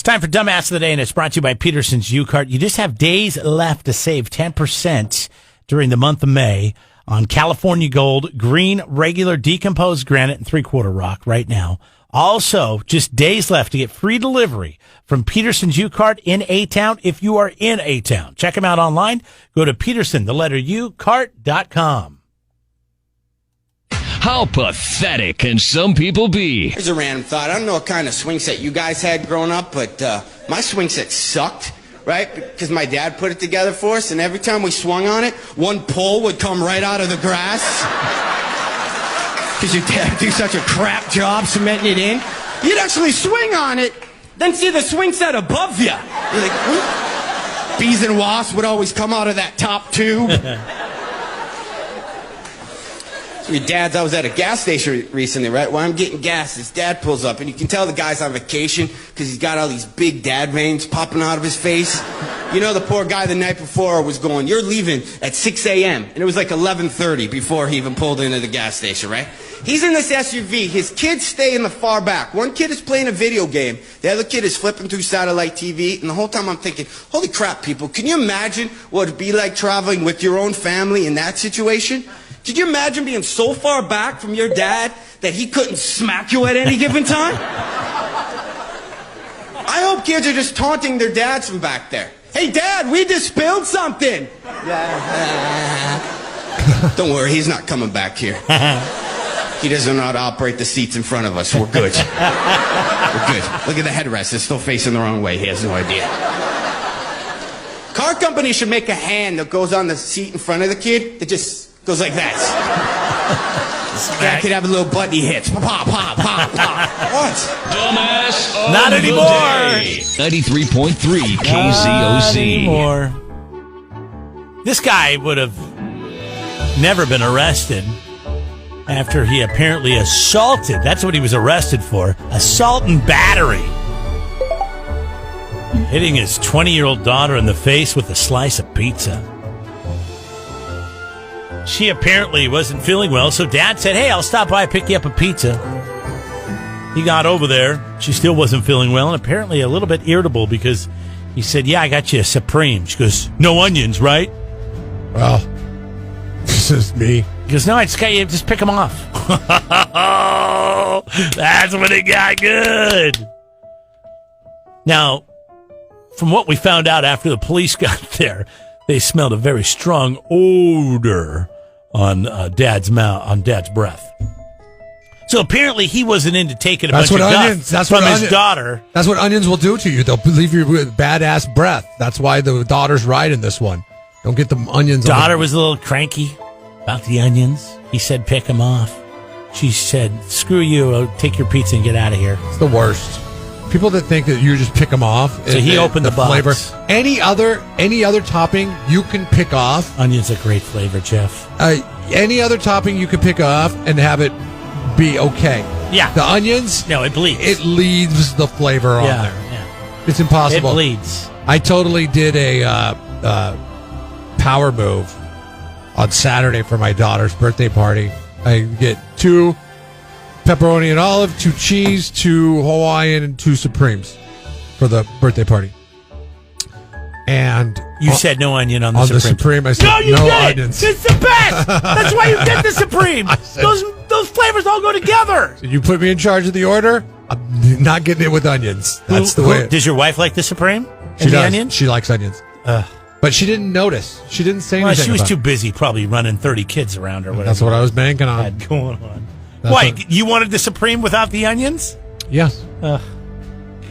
Time for Dumbass of the Day, and it's brought to you by Peterson's U-Cart. You just have days left to save 10% during the month of May on California Gold, green, regular, decomposed granite, and three-quarter rock right now. Also, just days left to get free delivery from Peterson's U-Cart in A-Town if you are in A-Town. Check them out online. Go to Peterson, the letter U, cart.com. How pathetic can some people be? Here's a random thought. I don't know what kind of swing set you guys had growing up, but my swing set sucked, right? Because my dad put it together for us, and every time we swung on it, one pole would come right out of the grass. Because your dad do such a crap job cementing it in. You'd actually swing on it, then see the swing set above you. You're like, whoop. Bees and wasps would always come out of that top tube. Your dad's, I was at a gas station recently, right? While I'm getting gas, his dad pulls up, and you can tell the guy's on vacation because he's got all these big dad veins popping out of his face. You know, the poor guy the night before was going, "You're leaving at 6 a.m." And it was like 11:30 before he even pulled into the gas station, right? He's in this SUV. His kids stay in the far back. One kid is playing a video game. The other kid is flipping through satellite TV. And the whole time I'm thinking, holy crap, people, can you imagine what it'd be like traveling with your own family in that situation? Could you imagine being so far back from your dad that he couldn't smack you at any given time? I hope kids are just taunting their dads from back there. "Hey, Dad, we just spilled something." Don't worry, he's not coming back here. He doesn't know how to operate the seats in front of us. We're good. We're good. Look at the headrest. It's still facing the wrong way. He has no idea. Car company should make a hand that goes on the seat in front of the kid that just goes like that. That could have a little button he hits. Pop, pop, pop, pop. What? Dumbass of Not the anymore. Day. 93.3 KZOZ. Not anymore. This guy would have never been arrested after he apparently assaulted. That's what he was arrested for. Assault and battery. Hitting his 20-year-old daughter in the face with a slice of pizza. She apparently wasn't feeling well, so Dad said, "Hey, I'll stop by and pick you up a pizza." He got over there. She still wasn't feeling well, and apparently a little bit irritable because he said, "Yeah, I got you a Supreme." She goes, "No onions, right?" Well, this is me. He goes, "No, I just got you. Just pick them off." That's when it got good. Now, from what we found out after the police got there, they smelled a very strong odor on Dad's mouth, on Dad's breath. So apparently he wasn't into taking a bunch of guff from his daughter. That's what onions will do to you. They'll leave you with badass breath. That's why the daughter's right in this one. Don't get the onions. Daughter was a little cranky about the onions. He said, "Pick them off." She said, "Screw you. I'll take your pizza and get out of here." It's the worst. People that think that you just pick them off. So he opened the box. Flavor. Any other topping you can pick off. Onion's a great flavor, Jeff. Any other topping you can pick off and have it be okay. Yeah. The onions. No, it bleeds. It leaves the flavor on there. Yeah. It's impossible. It bleeds. I totally did a power move on Saturday for my daughter's birthday party. I get 2 pepperoni and olive, 2 cheese, 2 Hawaiian, and 2 Supremes for the birthday party. And you said no onion on the Supreme. On the Supreme, I said no, you no did. onions. It's the best. That's why you get the Supreme. Those flavors all go together. So you put me in charge of the order. I'm not getting it with onions. That's the way. Does your wife like the Supreme? She does. Onions? She likes onions. But she didn't notice. She didn't say anything. She was too busy probably running 30 kids around or whatever. That's what I was banking on. Had going on. Why? You wanted the Supreme without the onions? Yes. I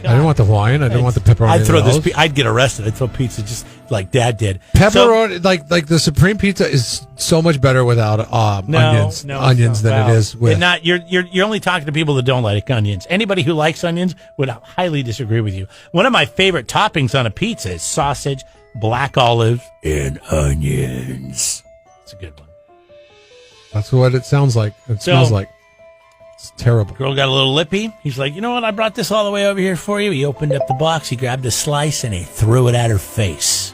didn't want the Hawaiian. I didn't want the pepperoni. I'd get arrested. I'd throw pizza just like Dad did. Pepperoni, like the Supreme pizza is so much better without onions than it is with. And you're only talking to people that don't like onions. Anybody who likes onions would highly disagree with you. One of my favorite toppings on a pizza is sausage, black olives, and onions. It's a good one. That's what it sounds like. It smells like. It's terrible. Girl got a little lippy. He's like, "You know what? I brought this all the way over here for you." He opened up the box. He grabbed a slice and he threw it at her face.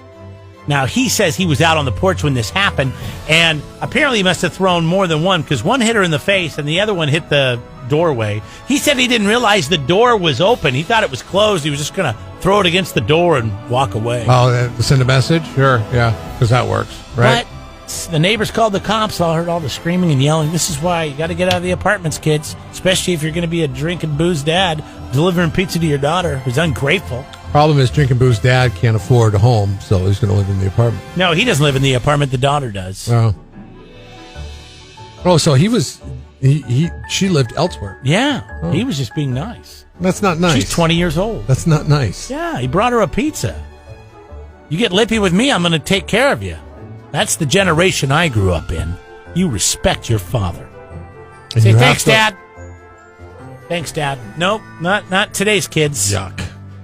Now, he says he was out on the porch when this happened, and apparently he must have thrown more than one, because one hit her in the face and the other one hit the doorway. He said he didn't realize the door was open. He thought it was closed. He was just going to throw it against the door and walk away. Oh, send a message? Sure, yeah, because that works, right? But the neighbors called the cops. I heard all the screaming and yelling. This is why you got to get out of the apartments, kids, especially if you're going to be a drinking booze dad delivering pizza to your daughter who's ungrateful. Problem is, drinking booze dad can't afford a home, so he's going to live in the apartment. No, he doesn't live in the apartment. The daughter does. Oh, so she lived elsewhere. Yeah, he was just being nice. That's not nice. She's 20 years old. That's not nice. Yeah, he brought her a pizza. You get lippy with me, I'm going to take care of you. That's the generation I grew up in. You respect your father. And Say you thanks, have to- Dad. Thanks, Dad. Nope, not today's kids. Yuck.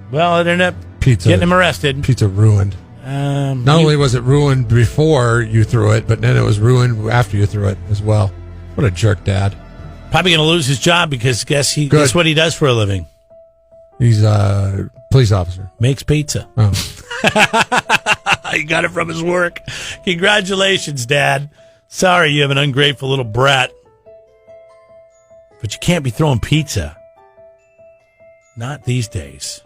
Well, it ended up getting him arrested. Pizza ruined. Not only was it ruined before you threw it, but then it was ruined after you threw it as well. What a jerk, Dad. Probably going to lose his job because guess what he does for a living? He's a police officer. Makes pizza. Oh. He got it from his work. Congratulations, Dad. Sorry you have an ungrateful little brat. But you can't be throwing pizza. Not these days.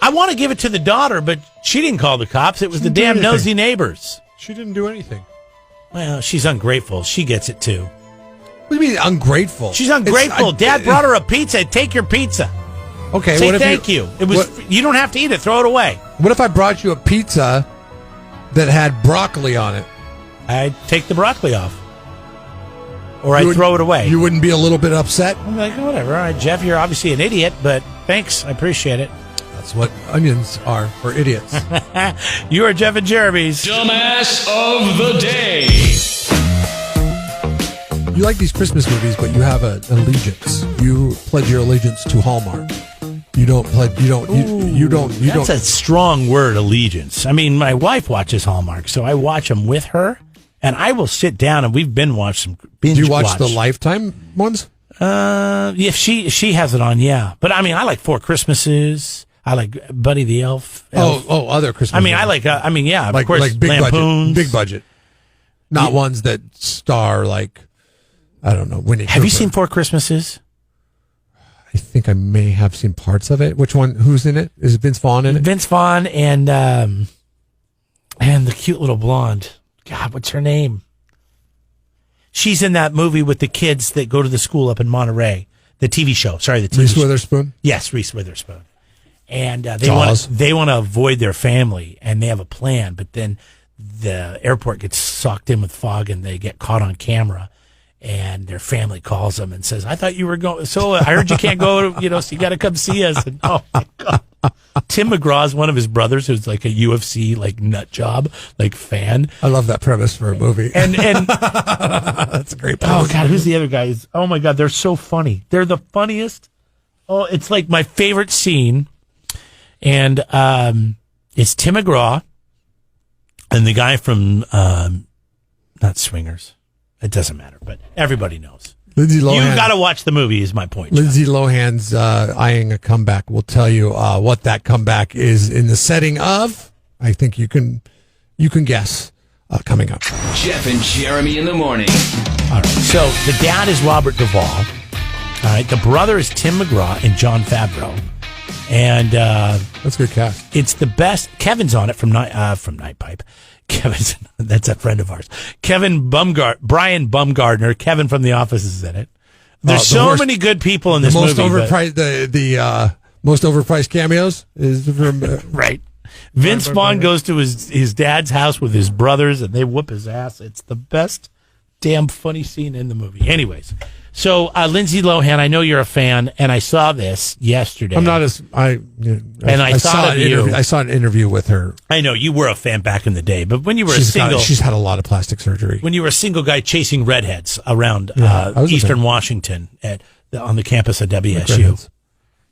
I want to give it to the daughter, but she didn't call the cops. It was the damn nosy neighbors. She didn't do anything. Well, she's ungrateful. She gets it, too. What do you mean ungrateful? She's ungrateful. Dad brought her a pizza. Take your pizza. Okay. Say thank you. It was. You don't have to eat it. Throw it away. What if I brought you a pizza that had broccoli on it? I'd take the broccoli off. Or I'd throw it away. You wouldn't be a little bit upset? I'm like, whatever. All right, Jeff, you're obviously an idiot, but thanks. I appreciate it. That's what onions are, for idiots. You are Jeff and Jeremy's Dumbass of the Day. You like these Christmas movies, but you have an allegiance. You pledge your allegiance to Hallmark. You don't pledge. You don't. That's a strong word, allegiance. I mean, my wife watches Hallmark, so I watch them with her, and I will sit down and we've been watching some binge. Do you watch the Lifetime ones? If she has it on, yeah. But I mean, I like Four Christmases. I like Buddy the Elf. Other Christmas. I mean, ones. I like. yeah, of course, like big Lampoons. budget, big budget. Not ones that star like, I don't know, Winnie. Have you seen Four Christmases? I think I may have seen parts of it. Which one? Who's in it? Is Vince Vaughn in it? Vince Vaughn and the cute little blonde. God, what's her name? She's in that movie with the kids that go to the school up in Monterey. The TV show. Sorry, the TV Reese show. Witherspoon? Yes, Reese Witherspoon. And they want to avoid their family, and they have a plan, but then the airport gets socked in with fog, and they get caught on camera, and their family calls them and says, I thought you were going, so I heard you can't go, so you got to come see us. And, oh, my God. Tim McGraw is one of his brothers who's like a UFC, like, nut job, like, fan. I love that premise for a movie. And that's a great premise. Oh, God, who's the other guys? Oh, my God, they're so funny. They're the funniest. Oh, it's like my favorite scene. And it's Tim McGraw and the guy from, not Swingers. It doesn't matter, but everybody knows. Lindsay Lohan. You've got to watch the movie, is my point. Lindsay Lohan's eyeing a comeback. We'll tell you what that comeback is in the setting of. I think you can guess coming up. Jeff and Jeremy in the morning. All right. So the dad is Robert Duvall. All right. The brother is Tim McGraw and John Favreau. And that's a good cast. It's the best. Kevin's on it from Night Pipe. Kevin's that's a friend of ours. Brian Bumgardner. Kevin from The Office is in it. There's many good people in this movie. The most overpriced cameos is from right. Vince Vaughn goes to his dad's house with his brothers, and they whoop his ass. It's the best damn funny scene in the movie. Anyways. So, Lindsay Lohan, I know you're a fan, and I saw this yesterday. I'm not as I saw an interview with her. I know you were a fan back in the day, but when you were she's had a lot of plastic surgery. When you were a single guy chasing redheads around Eastern Washington on the campus of WSU,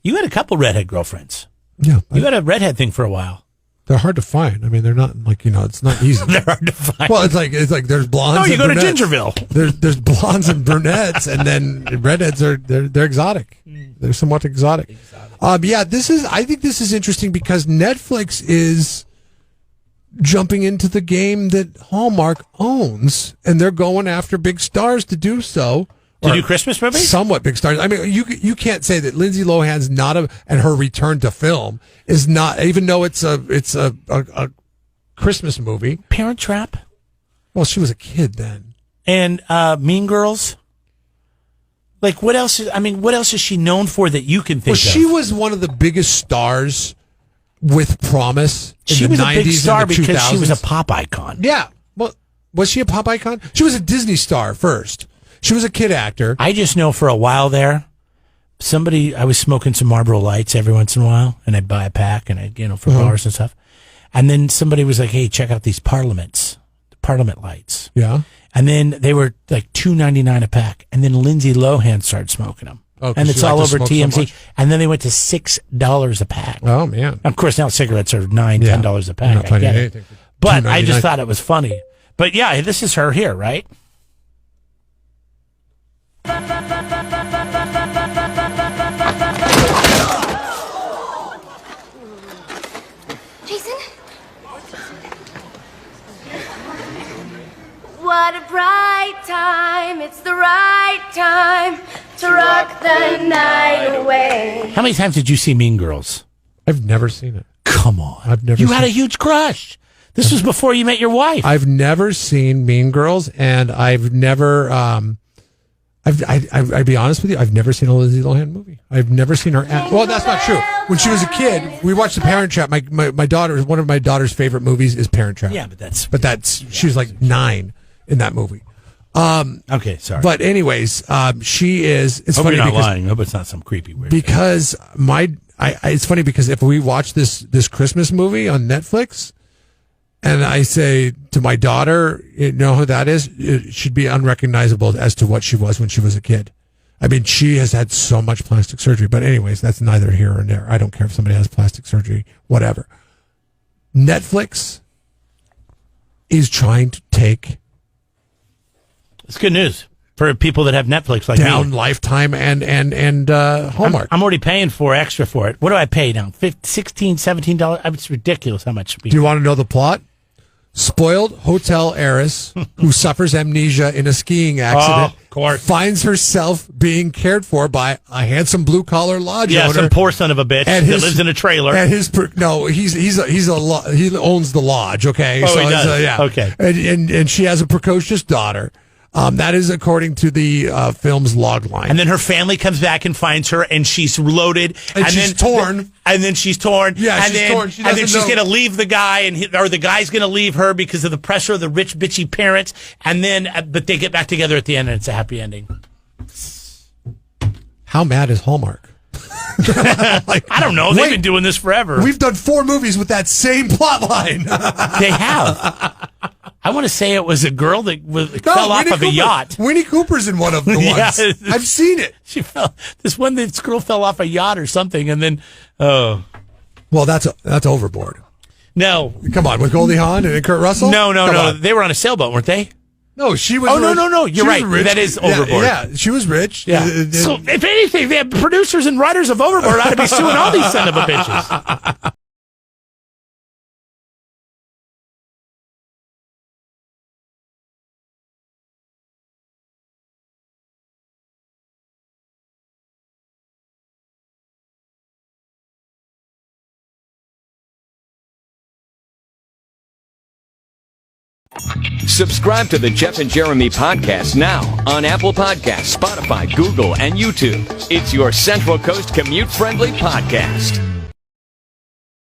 you had a couple redhead girlfriends. Yeah, you had a redhead thing for a while. They're hard to find. I mean, they're not like, it's not easy. They're hard to find. Well, it's like there's blondes. No, you go brunettes. to Gingerville. There's blondes and brunettes, and then redheads they're exotic. They're somewhat exotic. I think this is interesting because Netflix is jumping into the game that Hallmark owns, and they're going after big stars to do so. To do Christmas movies? Somewhat big stars. I mean, you can't say that Lindsay Lohan's and her return to film is not, even though it's a Christmas movie. Parent Trap? Well, she was a kid then. And Mean Girls? Like, what else is she known for that you can think of? Well, she was one of the biggest stars with promise in she the was 90s a big star and the because 2000s. she was a pop icon. Yeah. Well, was she a pop icon? She was a Disney star first. She was a kid actor. I just know for a while there, I was smoking some Marlboro Lights every once in a while, and I'd buy a pack, and for bars and stuff. And then somebody was like, "Hey, check out these Parliament lights." Yeah. And then they were like $2.99 a pack. And then Lindsay Lohan started smoking them. Oh, and it's all over TMZ. So and then they went to $6 a pack. Oh, man. Of course, now cigarettes are $9, $10 a pack. I get it. But I just thought it was funny. But yeah, this is her here, right? Jason? What a bright time, it's the right time to rock the night away. How many times did you see Mean Girls? I've never seen it. Come on. I've never You seen had a huge crush. This was before you met your wife. I've never seen Mean Girls, and I've never, I'd be honest with you, I've never seen a Lindsay Lohan movie. I've never seen her act. Well, that's not true. When she was a kid, we watched The Parent Trap. My daughter, one of my daughter's favorite movies is Parent Trap. Yeah, but she was like 9 in that movie. Okay, sorry. But anyways, she is. It's Hope funny you're not because, lying. Hope it's not some creepy weird. Because it's funny because if we watch this Christmas movie on Netflix, and I say to my daughter, you know who that is? It should be unrecognizable as to what she was when she was a kid. I mean, she has had so much plastic surgery. But anyways, that's neither here nor there. I don't care if somebody has plastic surgery, whatever. Netflix is trying to take it's good news for people that have Netflix like down me. Lifetime and Hallmark. I'm already paying extra for it. What do I pay now? $16, $17? It's ridiculous how much. Do you want to know the plot? Spoiled hotel heiress who suffers amnesia in a skiing accident of course. finds herself being cared for by a handsome blue collar lodge owner. Some poor son of a bitch that lives in a trailer. And he owns the lodge. Okay, he does. Yeah. Okay, and she has a precocious daughter. That is according to the film's log line. And then her family comes back and finds her, and she's loaded. And she's torn. And then she's torn. Yeah, and she's torn. And then she's going to leave the guy, or the guy's going to leave her because of the pressure of the rich, bitchy parents. And then, but they get back together at the end, and it's a happy ending. How mad is Hallmark? I don't know. They've been doing this forever. We've done 4 movies with that same plot line. They have. I want to say it was a girl that fell off of a yacht. Winnie Cooper's in one of the ones. I've seen it. She fell. This girl fell off a yacht or something, and then well, that's overboard. No, come on, with Goldie Hawn and Kurt Russell. No. They were on a sailboat, weren't they? No, she was. Oh no! You're right. That is Overboard. Yeah, she was rich. Yeah. So if anything, the producers and writers of Overboard ought to be suing all these son of a bitches. Subscribe to the Jeff and Jeremy podcast now on Apple Podcasts, Spotify, Google, and YouTube. It's your Central Coast commute-friendly podcast.